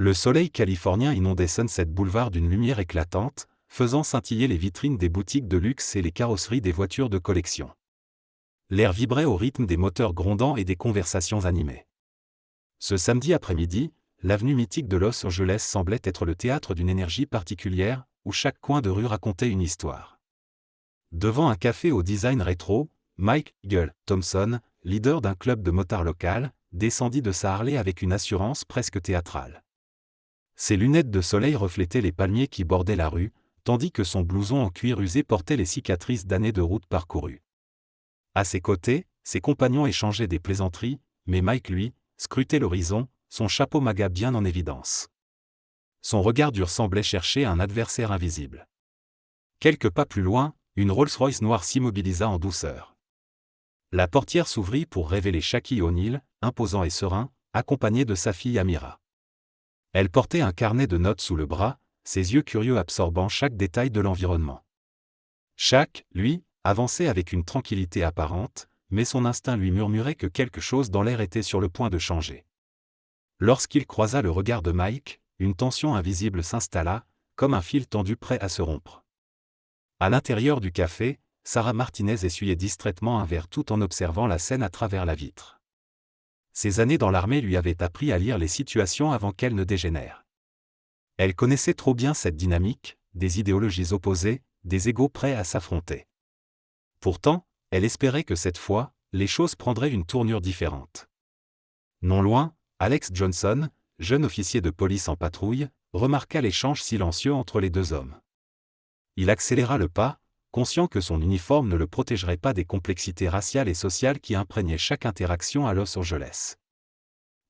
Le soleil californien inondait Sunset Boulevard d'une lumière éclatante, faisant scintiller les vitrines des boutiques de luxe et les carrosseries des voitures de collection. L'air vibrait au rythme des moteurs grondants et des conversations animées. Ce samedi après-midi, l'avenue mythique de Los Angeles semblait être le théâtre d'une énergie particulière, où chaque coin de rue racontait une histoire. Devant un café au design rétro, Mike Thompson, leader d'un club de motards local, descendit de sa Harley avec une assurance presque théâtrale. Ses lunettes de soleil reflétaient les palmiers qui bordaient la rue, tandis que son blouson en cuir usé portait les cicatrices d'années de route parcourues. À ses côtés, ses compagnons échangeaient des plaisanteries, mais Mike, lui, scrutait l'horizon, son chapeau MAGA bien en évidence. Son regard dur semblait chercher un adversaire invisible. Quelques pas plus loin, une Rolls-Royce noire s'immobilisa en douceur. La portière s'ouvrit pour révéler Shaquille O'Neal, imposant et serein, accompagné de sa fille Amira. Elle portait un carnet de notes sous le bras, ses yeux curieux absorbant chaque détail de l'environnement. Shaq, lui, avançait avec une tranquillité apparente, mais son instinct lui murmurait que quelque chose dans l'air était sur le point de changer. Lorsqu'il croisa le regard de Mike, une tension invisible s'installa, comme un fil tendu prêt à se rompre. À l'intérieur du café, Sarah Martinez essuyait distraitement un verre tout en observant la scène à travers la vitre. Ses années dans l'armée lui avaient appris à lire les situations avant qu'elles ne dégénèrent. Elle connaissait trop bien cette dynamique, des idéologies opposées, des égos prêts à s'affronter. Pourtant, elle espérait que cette fois, les choses prendraient une tournure différente. Non loin, Alex Johnson, jeune officier de police en patrouille, remarqua l'échange silencieux entre les deux hommes. Il accéléra le pas, conscient que son uniforme ne le protégerait pas des complexités raciales et sociales qui imprégnaient chaque interaction à Los Angeles.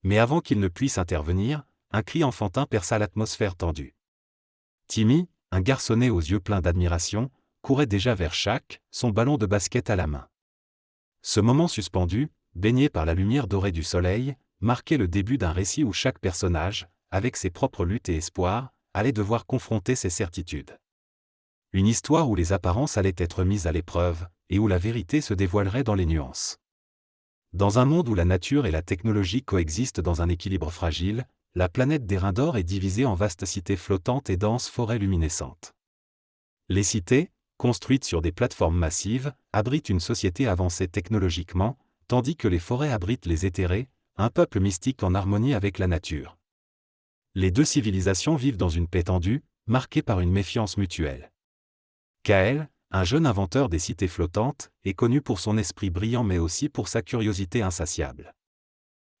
Mais avant qu'il ne puisse intervenir, un cri enfantin perça l'atmosphère tendue. Timmy, un garçonnet aux yeux pleins d'admiration, courait déjà vers Shaq, son ballon de basket à la main. Ce moment suspendu, baigné par la lumière dorée du soleil, marquait le début d'un récit où chaque personnage, avec ses propres luttes et espoirs, allait devoir confronter ses certitudes. Une histoire où les apparences allaient être mises à l'épreuve, et où la vérité se dévoilerait dans les nuances. Dans un monde où la nature et la technologie coexistent dans un équilibre fragile, la planète d'Erindor est divisée en vastes cités flottantes et denses forêts luminescentes. Les cités, construites sur des plateformes massives, abritent une société avancée technologiquement, tandis que les forêts abritent les éthérés, un peuple mystique en harmonie avec la nature. Les deux civilisations vivent dans une paix tendue, marquée par une méfiance mutuelle. Kael, un jeune inventeur des cités flottantes, est connu pour son esprit brillant mais aussi pour sa curiosité insatiable.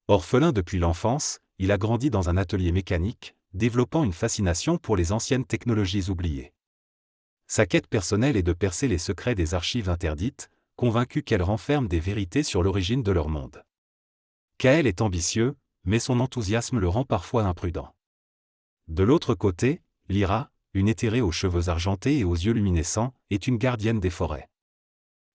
Orphelin depuis l'enfance, il a grandi dans un atelier mécanique, développant une fascination pour les anciennes technologies oubliées. Sa quête personnelle est de percer les secrets des archives interdites, convaincu qu'elles renferment des vérités sur l'origine de leur monde. Kael est ambitieux, mais son enthousiasme le rend parfois imprudent. De l'autre côté, Lyra, une éthérée aux cheveux argentés et aux yeux luminescents, est une gardienne des forêts.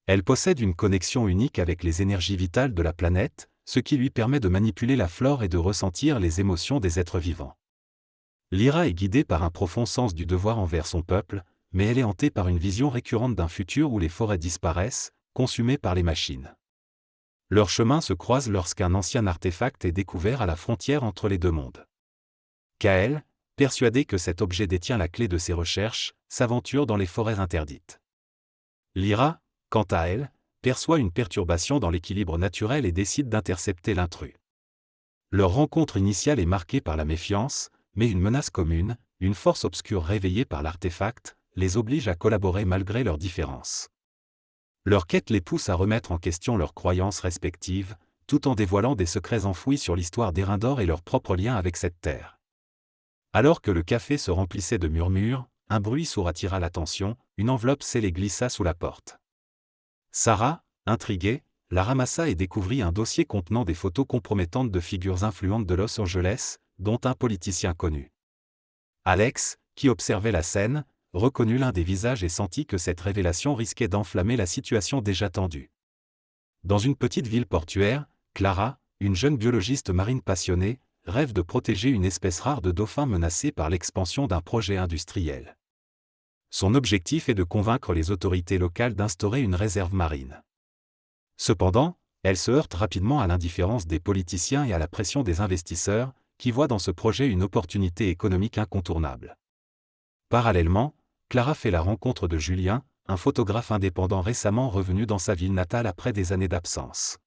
Elle possède une connexion unique avec les énergies vitales de la planète, ce qui lui permet de manipuler la flore et de ressentir les émotions des êtres vivants. Lyra est guidée par un profond sens du devoir envers son peuple, mais elle est hantée par une vision récurrente d'un futur où les forêts disparaissent, consumées par les machines. Leurs chemins se croisent lorsqu'un ancien artefact est découvert à la frontière entre les deux mondes. Kael, persuadé que cet objet détient la clé de ses recherches, s'aventure dans les forêts interdites. Lyra, quant à elle, perçoit une perturbation dans l'équilibre naturel et décide d'intercepter l'intrus. Leur rencontre initiale est marquée par la méfiance, mais une menace commune, une force obscure réveillée par l'artefact, les oblige à collaborer malgré leurs différences. Leur quête les pousse à remettre en question leurs croyances respectives, tout en dévoilant des secrets enfouis sur l'histoire d'Erindor et leur propre lien avec cette terre. Alors que le café se remplissait de murmures, un bruit sourd attira l'attention, une enveloppe scellée glissa sous la porte. Sarah, intriguée, la ramassa et découvrit un dossier contenant des photos compromettantes de figures influentes de Los Angeles, dont un politicien connu. Alex, qui observait la scène, reconnut l'un des visages et sentit que cette révélation risquait d'enflammer la situation déjà tendue. Dans une petite ville portuaire, Clara, une jeune biologiste marine passionnée, rêve de protéger une espèce rare de dauphins menacée par l'expansion d'un projet industriel. Son objectif est de convaincre les autorités locales d'instaurer une réserve marine. Cependant, elle se heurte rapidement à l'indifférence des politiciens et à la pression des investisseurs, qui voit dans ce projet une opportunité économique incontournable. Parallèlement, Clara fait la rencontre de Julien, un photographe indépendant récemment revenu dans sa ville natale après des années d'absence.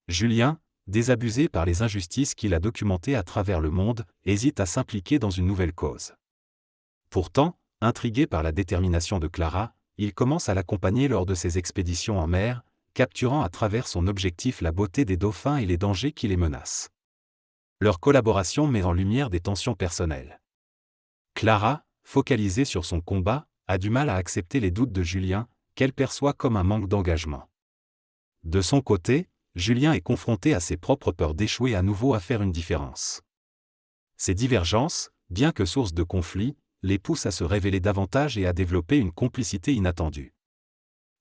Julien, désabusé par les injustices qu'il a documentées à travers le monde, hésite à s'impliquer dans une nouvelle cause. Pourtant, intrigué par la détermination de Clara, il commence à l'accompagner lors de ses expéditions en mer, capturant à travers son objectif la beauté des dauphins et les dangers qui les menacent. Leur collaboration met en lumière des tensions personnelles. Clara, focalisée sur son combat, a du mal à accepter les doutes de Julien, qu'elle perçoit comme un manque d'engagement. De son côté, Julien est confronté à ses propres peurs d'échouer à nouveau à faire une différence. Ces divergences, bien que source de conflits, les poussent à se révéler davantage et à développer une complicité inattendue.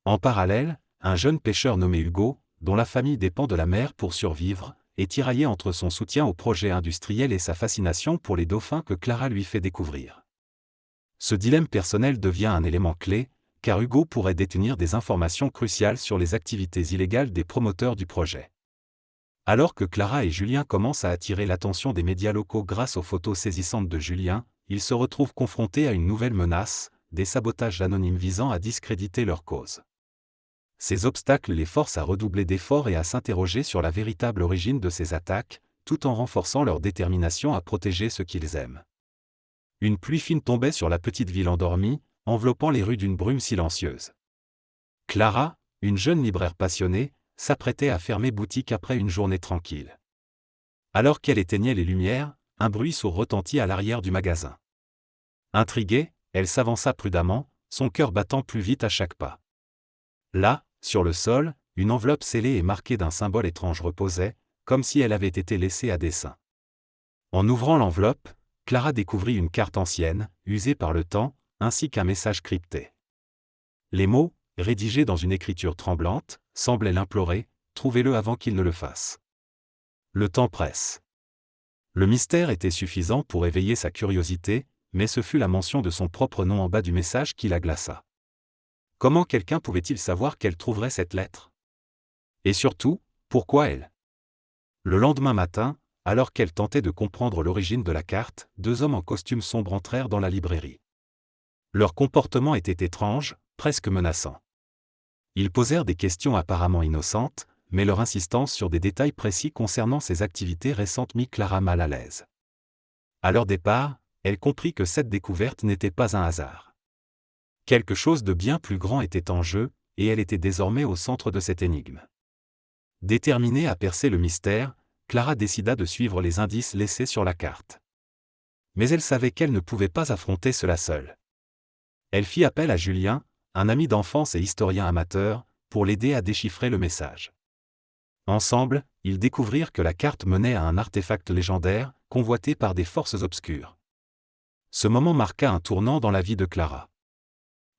En parallèle, un jeune pêcheur nommé Hugo, dont la famille dépend de la mer pour survivre, est tiraillé entre son soutien au projet industriel et sa fascination pour les dauphins que Clara lui fait découvrir. Ce dilemme personnel devient un élément clé, car Hugo pourrait détenir des informations cruciales sur les activités illégales des promoteurs du projet. Alors que Clara et Julien commencent à attirer l'attention des médias locaux grâce aux photos saisissantes de Julien, ils se retrouvent confrontés à une nouvelle menace, des sabotages anonymes visant à discréditer leur cause. Ces obstacles les forcent à redoubler d'efforts et à s'interroger sur la véritable origine de ces attaques, tout en renforçant leur détermination à protéger ce qu'ils aiment. Une pluie fine tombait sur la petite ville endormie, enveloppant les rues d'une brume silencieuse. Clara, une jeune libraire passionnée, s'apprêtait à fermer boutique après une journée tranquille. Alors qu'elle éteignait les lumières, un bruit sourd retentit à l'arrière du magasin. Intriguée, elle s'avança prudemment, son cœur battant plus vite à chaque pas. Là, sur le sol, une enveloppe scellée et marquée d'un symbole étrange reposait, comme si elle avait été laissée à dessein. En ouvrant l'enveloppe, Clara découvrit une carte ancienne, usée par le temps, ainsi qu'un message crypté. Les mots, rédigés dans une écriture tremblante, semblaient l'implorer, « Trouvez-le avant qu'il ne le fasse. » Le temps presse. Le mystère était suffisant pour éveiller sa curiosité, mais ce fut la mention de son propre nom en bas du message qui la glaça. Comment quelqu'un pouvait-il savoir qu'elle trouverait cette lettre? Et surtout, pourquoi elle? Le lendemain matin, alors qu'elle tentait de comprendre l'origine de la carte, deux hommes en costume sombre entrèrent dans la librairie. Leur comportement était étrange, presque menaçant. Ils posèrent des questions apparemment innocentes, mais leur insistance sur des détails précis concernant ses activités récentes mit Clara mal à l'aise. À leur départ, elle comprit que cette découverte n'était pas un hasard. Quelque chose de bien plus grand était en jeu, et elle était désormais au centre de cette énigme. Déterminée à percer le mystère, Clara décida de suivre les indices laissés sur la carte. Mais elle savait qu'elle ne pouvait pas affronter cela seule. Elle fit appel à Julien, un ami d'enfance et historien amateur, pour l'aider à déchiffrer le message. Ensemble, ils découvrirent que la carte menait à un artefact légendaire, convoité par des forces obscures. Ce moment marqua un tournant dans la vie de Clara.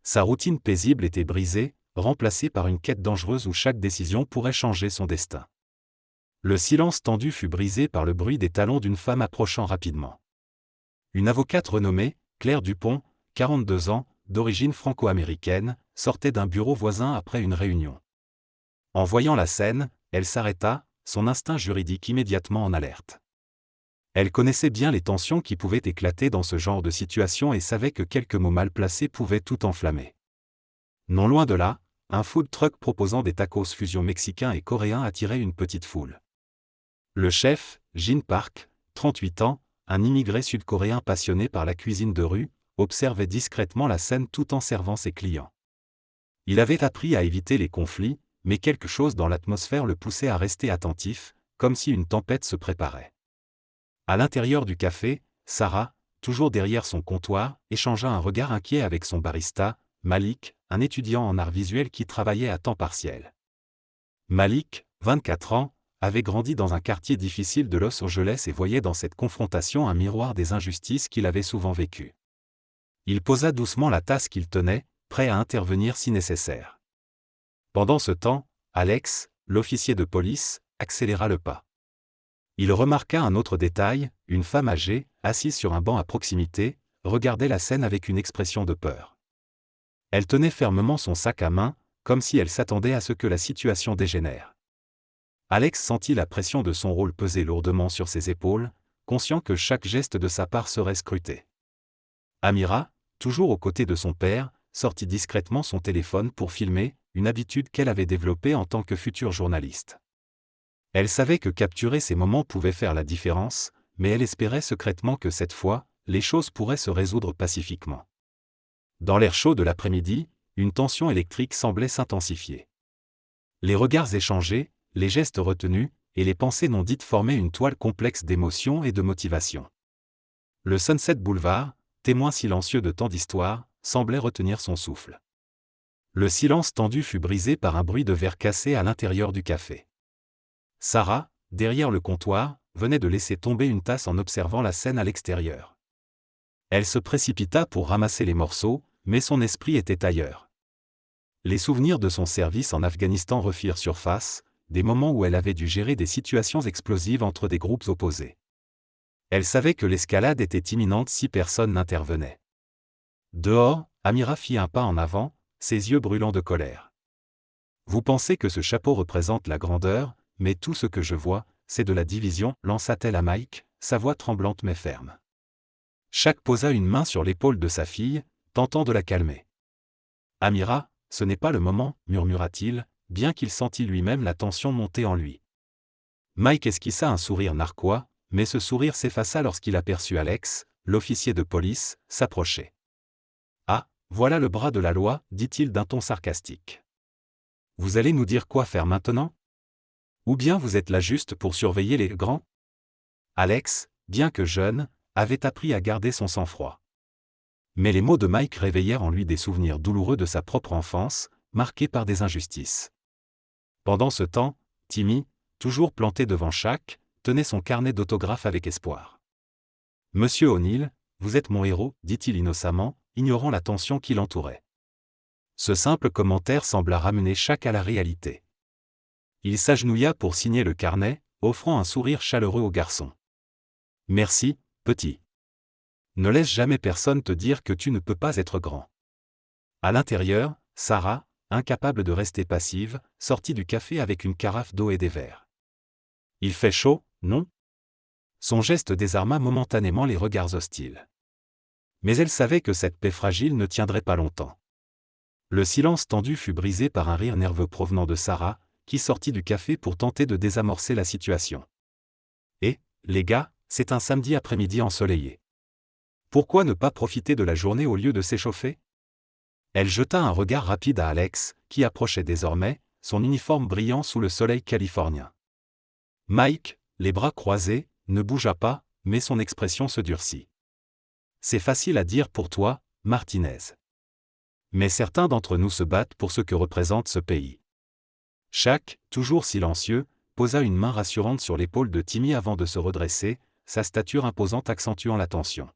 Sa routine paisible était brisée, remplacée par une quête dangereuse où chaque décision pourrait changer son destin. Le silence tendu fut brisé par le bruit des talons d'une femme approchant rapidement. Une avocate renommée, Claire Dupont, 42 ans, d'origine franco-américaine, sortait d'un bureau voisin après une réunion. En voyant la scène, elle s'arrêta, son instinct juridique immédiatement en alerte. Elle connaissait bien les tensions qui pouvaient éclater dans ce genre de situation et savait que quelques mots mal placés pouvaient tout enflammer. Non loin de là, un food truck proposant des tacos fusion mexicains et coréens attirait une petite foule. Le chef, Jin Park, 38 ans, un immigré sud-coréen passionné par la cuisine de rue, observait discrètement la scène tout en servant ses clients. Il avait appris à éviter les conflits, mais quelque chose dans l'atmosphère le poussait à rester attentif, comme si une tempête se préparait. À l'intérieur du café, Sarah, toujours derrière son comptoir, échangea un regard inquiet avec son barista, Malik, un étudiant en arts visuels qui travaillait à temps partiel. Malik, 24 ans, avait grandi dans un quartier difficile de Los Angeles et voyait dans cette confrontation un miroir des injustices qu'il avait souvent vécues. Il posa doucement la tasse qu'il tenait, prêt à intervenir si nécessaire. Pendant ce temps, Alex, l'officier de police, accéléra le pas. Il remarqua un autre détail, une femme âgée, assise sur un banc à proximité, regardait la scène avec une expression de peur. Elle tenait fermement son sac à main, comme si elle s'attendait à ce que la situation dégénère. Alex sentit la pression de son rôle peser lourdement sur ses épaules, conscient que chaque geste de sa part serait scruté. Amira, toujours aux côtés de son père, sortit discrètement son téléphone pour filmer, une habitude qu'elle avait développée en tant que future journaliste. Elle savait que capturer ces moments pouvait faire la différence, mais elle espérait secrètement que cette fois, les choses pourraient se résoudre pacifiquement. Dans l'air chaud de l'après-midi, une tension électrique semblait s'intensifier. Les regards échangés, les gestes retenus, et les pensées non dites formaient une toile complexe d'émotions et de motivations. Le Sunset Boulevard, témoin silencieux de tant d'histoires, semblait retenir son souffle. Le silence tendu fut brisé par un bruit de verre cassé à l'intérieur du café. Sarah, derrière le comptoir, venait de laisser tomber une tasse en observant la scène à l'extérieur. Elle se précipita pour ramasser les morceaux, mais son esprit était ailleurs. Les souvenirs de son service en Afghanistan refirent surface, des moments où elle avait dû gérer des situations explosives entre des groupes opposés. Elle savait que l'escalade était imminente si personne n'intervenait. Dehors, Amira fit un pas en avant, ses yeux brûlants de colère. « Vous pensez que ce chapeau représente la grandeur, mais tout ce que je vois, c'est de la division, lança-t-elle à Mike, sa voix tremblante mais ferme. Shaq posa une main sur l'épaule de sa fille, tentant de la calmer. « Amira, ce n'est pas le moment, murmura-t-il, bien qu'il sentît lui-même la tension monter en lui. Mike esquissa un sourire narquois, mais ce sourire s'effaça lorsqu'il aperçut Alex, l'officier de police, s'approcher. « Ah, voilà le bras de la loi, dit-il d'un ton sarcastique. Vous allez nous dire quoi faire maintenant? Ou bien vous êtes là juste pour surveiller les grands ?» Alex, bien que jeune, avait appris à garder son sang-froid. Mais les mots de Mike réveillèrent en lui des souvenirs douloureux de sa propre enfance, marqués par des injustices. Pendant ce temps, Timmy, toujours planté devant Shaq, tenait son carnet d'autographes avec espoir. « Monsieur O'Neill, vous êtes mon héros, dit-il innocemment, ignorant la tension qui l'entourait. Ce simple commentaire sembla ramener Shaq à la réalité. Il s'agenouilla pour signer le carnet, offrant un sourire chaleureux au garçon. « Merci, petit. Ne laisse jamais personne te dire que tu ne peux pas être grand. » À l'intérieur, Sarah, incapable de rester passive, sortit du café avec une carafe d'eau et des verres. « Il fait chaud, non ?» Son geste désarma momentanément les regards hostiles. Mais elle savait que cette paix fragile ne tiendrait pas longtemps. Le silence tendu fut brisé par un rire nerveux provenant de Sarah, qui sortit du café pour tenter de désamorcer la situation. « Et, les gars, c'est un samedi après-midi ensoleillé. Pourquoi ne pas profiter de la journée au lieu de s'échauffer ?» Elle jeta un regard rapide à Alex, qui approchait désormais, son uniforme brillant sous le soleil californien. Mike, les bras croisés, ne bougea pas, mais son expression se durcit. « C'est facile à dire pour toi, Martinez. Mais certains d'entre nous se battent pour ce que représente ce pays. » Shaq, toujours silencieux, posa une main rassurante sur l'épaule de Timmy avant de se redresser, sa stature imposante accentuant la tension.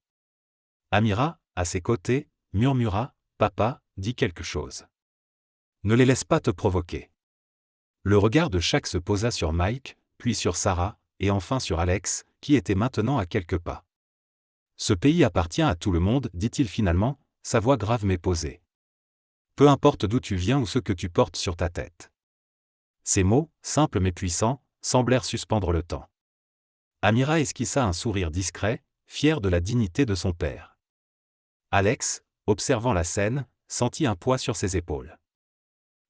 Amira, à ses côtés, murmura, « Papa, dis quelque chose. Ne les laisse pas te provoquer. » Le regard de Shaq se posa sur Mike, puis sur Sarah, et enfin sur Alex, qui était maintenant à quelques pas. « Ce pays appartient à tout le monde, dit-il finalement, sa voix grave mais posée. Peu importe d'où tu viens ou ce que tu portes sur ta tête. » Ces mots, simples mais puissants, semblèrent suspendre le temps. Amira esquissa un sourire discret, fier de la dignité de son père. Alex, observant la scène, sentit un poids sur ses épaules.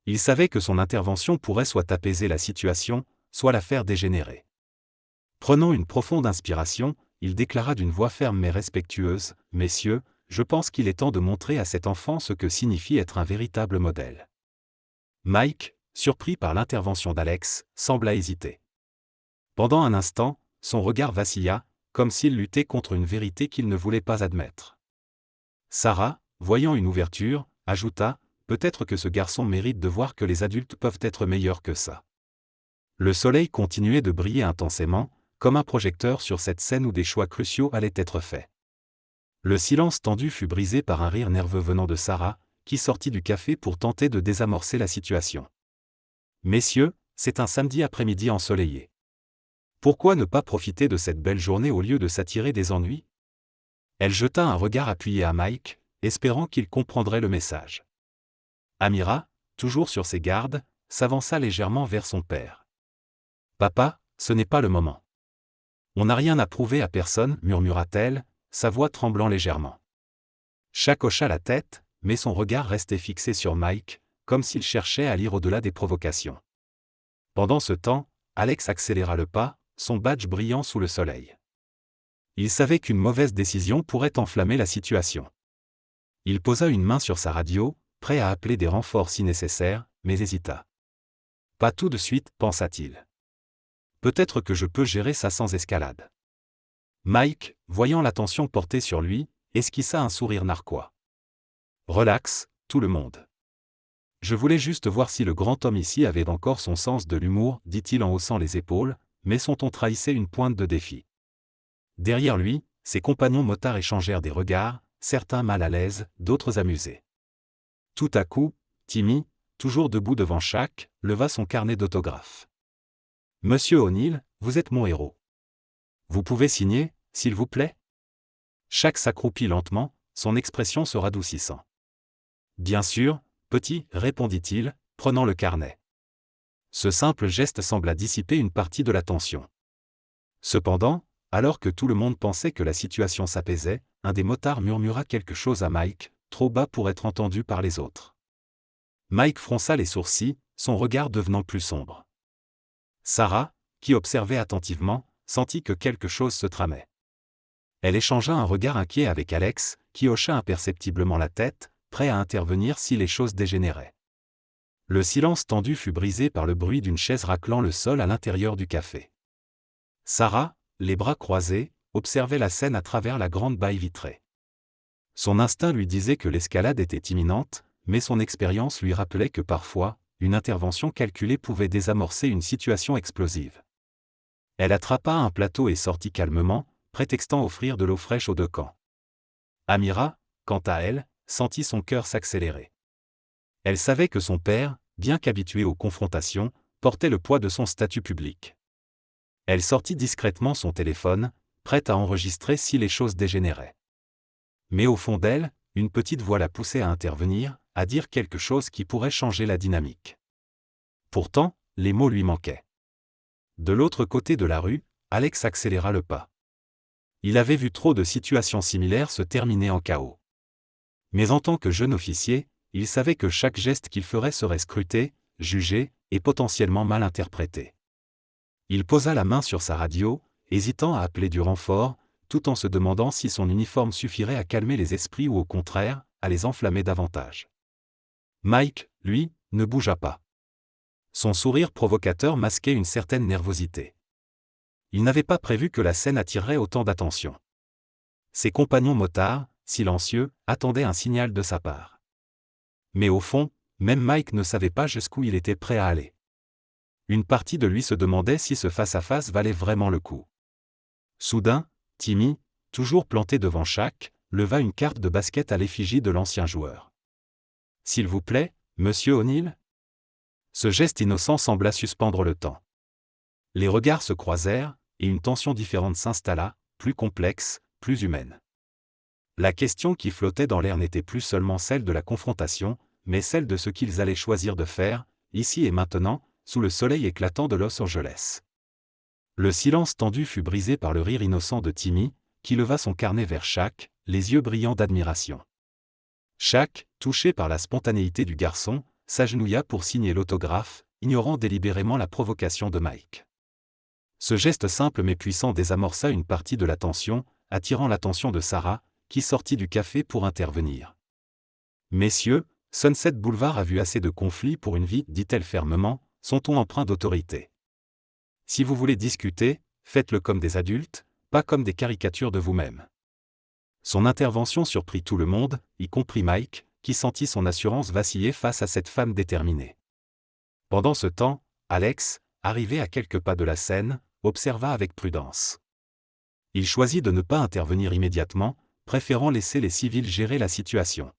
Il savait que son intervention pourrait soit apaiser la situation, soit la faire dégénérer. Prenant une profonde inspiration, il déclara d'une voix ferme mais respectueuse, « Messieurs, je pense qu'il est temps de montrer à cet enfant ce que signifie être un véritable modèle. » Mike, surpris par l'intervention d'Alex, sembla hésiter. Pendant un instant, son regard vacilla, comme s'il luttait contre une vérité qu'il ne voulait pas admettre. Sarah, voyant une ouverture, ajouta, « Peut-être que ce garçon mérite de voir que les adultes peuvent être meilleurs que ça. » Le soleil continuait de briller intensément, comme un projecteur sur cette scène où des choix cruciaux allaient être faits. Le silence tendu fut brisé par un rire nerveux venant de Sarah, qui sortit du café pour tenter de désamorcer la situation. « Messieurs, c'est un samedi après-midi ensoleillé. Pourquoi ne pas profiter de cette belle journée au lieu de s'attirer des ennuis ?» Elle jeta un regard appuyé à Mike, espérant qu'il comprendrait le message. Amira, toujours sur ses gardes, s'avança légèrement vers son père. « Papa, ce n'est pas le moment. On n'a rien à prouver à personne, murmura-t-elle, sa voix tremblant légèrement. Shaq hocha la tête, mais son regard restait fixé sur Mike, comme s'il cherchait à lire au-delà des provocations. Pendant ce temps, Alex accéléra le pas, son badge brillant sous le soleil. Il savait qu'une mauvaise décision pourrait enflammer la situation. Il posa une main sur sa radio, prêt à appeler des renforts si nécessaire, mais hésita. Pas tout de suite, pensa-t-il. Peut-être que je peux gérer ça sans escalade. Mike, voyant l'attention portée sur lui, esquissa un sourire narquois. Relax, tout le monde. Je voulais juste voir si le grand homme ici avait encore son sens de l'humour, dit-il en haussant les épaules, mais son ton trahissait une pointe de défi. Derrière lui, ses compagnons motards échangèrent des regards, certains mal à l'aise, d'autres amusés. Tout à coup, Timmy, toujours debout devant Shaq, leva son carnet d'autographes. « Monsieur O'Neill, vous êtes mon héros. Vous pouvez signer, s'il vous plaît ?» Shaq s'accroupit lentement, son expression se radoucissant. « Bien sûr, petit, répondit-il, prenant le carnet. Ce simple geste sembla dissiper une partie de la tension. Cependant, alors que tout le monde pensait que la situation s'apaisait, un des motards murmura quelque chose à Mike, trop bas pour être entendu par les autres. Mike fronça les sourcils, son regard devenant plus sombre. Sarah, qui observait attentivement, sentit que quelque chose se tramait. Elle échangea un regard inquiet avec Alex, qui hocha imperceptiblement la tête, prêt à intervenir si les choses dégénéraient. Le silence tendu fut brisé par le bruit d'une chaise raclant le sol à l'intérieur du café. Sarah, les bras croisés, observait la scène à travers la grande baille vitrée. Son instinct lui disait que l'escalade était imminente, mais son expérience lui rappelait que parfois, une intervention calculée pouvait désamorcer une situation explosive. Elle attrapa un plateau et sortit calmement, prétextant offrir de l'eau fraîche aux deux camps. Amira, quant à elle, sentit son cœur s'accélérer. Elle savait que son père, bien qu'habitué aux confrontations, portait le poids de son statut public. Elle sortit discrètement son téléphone, prête à enregistrer si les choses dégénéraient. Mais au fond d'elle, une petite voix la poussait à intervenir, à dire quelque chose qui pourrait changer la dynamique. Pourtant, les mots lui manquaient. De l'autre côté de la rue, Alex accéléra le pas. Il avait vu trop de situations similaires se terminer en chaos. Mais en tant que jeune officier, il savait que chaque geste qu'il ferait serait scruté, jugé, et potentiellement mal interprété. Il posa la main sur sa radio, hésitant à appeler du renfort, tout en se demandant si son uniforme suffirait à calmer les esprits ou au contraire, à les enflammer davantage. Mike, lui, ne bougea pas. Son sourire provocateur masquait une certaine nervosité. Il n'avait pas prévu que la scène attirerait autant d'attention. Ses compagnons motards, silencieux, attendaient un signal de sa part. Mais au fond, même Mike ne savait pas jusqu'où il était prêt à aller. Une partie de lui se demandait si ce face-à-face valait vraiment le coup. Soudain, Timmy, toujours planté devant Shaq, leva une carte de basket à l'effigie de l'ancien joueur. « S'il vous plaît, monsieur O'Neill ?» Ce geste innocent sembla suspendre le temps. Les regards se croisèrent, et une tension différente s'installa, plus complexe, plus humaine. La question qui flottait dans l'air n'était plus seulement celle de la confrontation, mais celle de ce qu'ils allaient choisir de faire, ici et maintenant, sous le soleil éclatant de Los Angeles. Le silence tendu fut brisé par le rire innocent de Timmy, qui leva son carnet vers Shaq, les yeux brillants d'admiration. Shaq, touché par la spontanéité du garçon, s'agenouilla pour signer l'autographe, ignorant délibérément la provocation de Mike. Ce geste simple mais puissant désamorça une partie de la tension, attirant l'attention de Sarah, qui sortit du café pour intervenir. « Messieurs, Sunset Boulevard a vu assez de conflits pour une vie, dit-elle fermement, son ton empreint d'autorité. Si vous voulez discuter, faites-le comme des adultes, pas comme des caricatures de vous-même. » Son intervention surprit tout le monde, y compris Mike, qui sentit son assurance vaciller face à cette femme déterminée. Pendant ce temps, Alex, arrivé à quelques pas de la scène, observa avec prudence. Il choisit de ne pas intervenir immédiatement, préférant laisser les civils gérer la situation.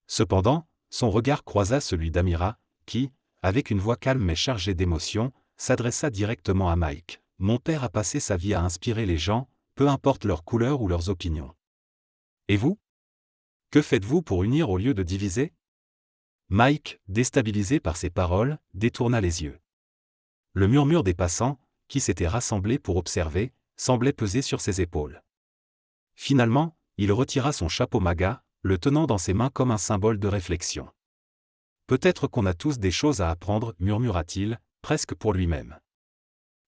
Cependant, son regard croisa celui d'Amira, qui, avec une voix calme mais chargée d'émotion, s'adressa directement à Mike. « Mon père a passé sa vie à inspirer les gens, peu importe leur couleur ou leurs opinions. Et vous ? Que faites-vous pour unir au lieu de diviser ?» Mike, déstabilisé par ces paroles, détourna les yeux. Le murmure des passants, qui s'étaient rassemblés pour observer, semblait peser sur ses épaules. Finalement, il retira son chapeau MAGA, le tenant dans ses mains comme un symbole de réflexion. Peut-être qu'on a tous des choses à apprendre, murmura-t-il, presque pour lui-même.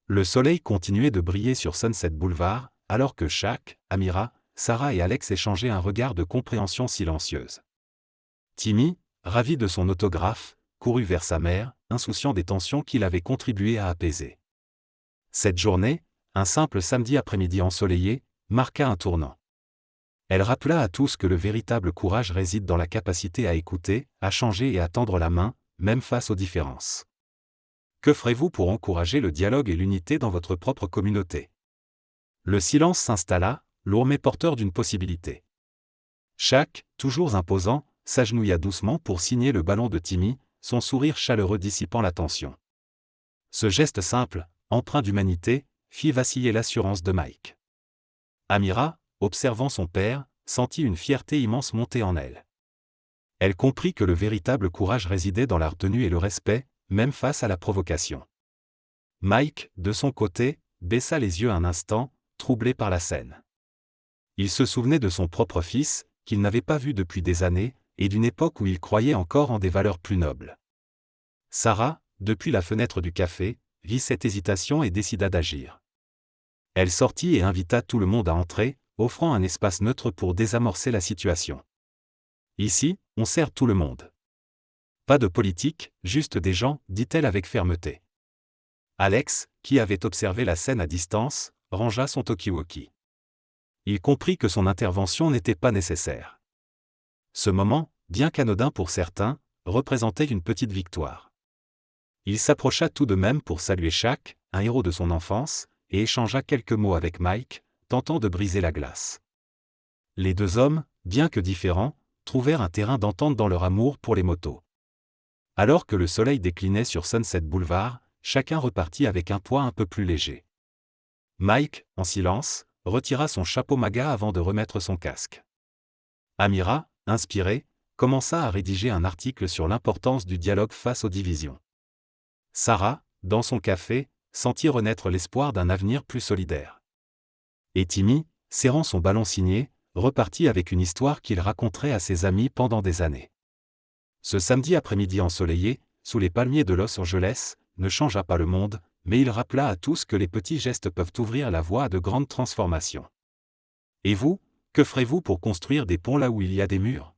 Le soleil continuait de briller sur Sunset Boulevard, alors que Shaq, Amira, Sarah et Alex échangeaient un regard de compréhension silencieuse. Timmy, ravi de son autographe, courut vers sa mère, insouciant des tensions qu'il avait contribué à apaiser. Cette journée, un simple samedi après-midi ensoleillé, marqua un tournant. Elle rappela à tous que le véritable courage réside dans la capacité à écouter, à changer et à tendre la main, même face aux différences. Que ferez-vous pour encourager le dialogue et l'unité dans votre propre communauté? Le silence s'installa, lourd mais porteur d'une possibilité. Shaq, toujours imposant, s'agenouilla doucement pour signer le ballon de Timmy, son sourire chaleureux dissipant la tension. Ce geste simple, empreint d'humanité, fit vaciller l'assurance de Mike. Amira, observant son père, sentit une fierté immense monter en elle. Elle comprit que le véritable courage résidait dans la retenue et le respect, même face à la provocation. Mike, de son côté, baissa les yeux un instant, troublé par la scène. Il se souvenait de son propre fils, qu'il n'avait pas vu depuis des années, et d'une époque où il croyait encore en des valeurs plus nobles. Sarah, depuis la fenêtre du café, vit cette hésitation et décida d'agir. Elle sortit et invita tout le monde à entrer, offrant un espace neutre pour désamorcer la situation. Ici, on sert tout le monde. Pas de politique, juste des gens, dit-elle avec fermeté. Alex, qui avait observé la scène à distance, rangea son talkie-walkie. Il comprit que son intervention n'était pas nécessaire. Ce moment, bien qu'anodin pour certains, représentait une petite victoire. Il s'approcha tout de même pour saluer Shaq, un héros de son enfance, et échangea quelques mots avec Mike, tentant de briser la glace. Les deux hommes, bien que différents, trouvèrent un terrain d'entente dans leur amour pour les motos. Alors que le soleil déclinait sur Sunset Boulevard, chacun repartit avec un poids un peu plus léger. Mike, en silence, retira son chapeau MAGA avant de remettre son casque. Amira, inspirée, commença à rédiger un article sur l'importance du dialogue face aux divisions. Sarah, dans son café, sentit renaître l'espoir d'un avenir plus solidaire. Et Timmy, serrant son ballon signé, repartit avec une histoire qu'il raconterait à ses amis pendant des années. Ce samedi après-midi ensoleillé, sous les palmiers de Los Angeles, ne changea pas le monde, mais il rappela à tous que les petits gestes peuvent ouvrir la voie à de grandes transformations. Et vous, que ferez-vous pour construire des ponts là où il y a des murs?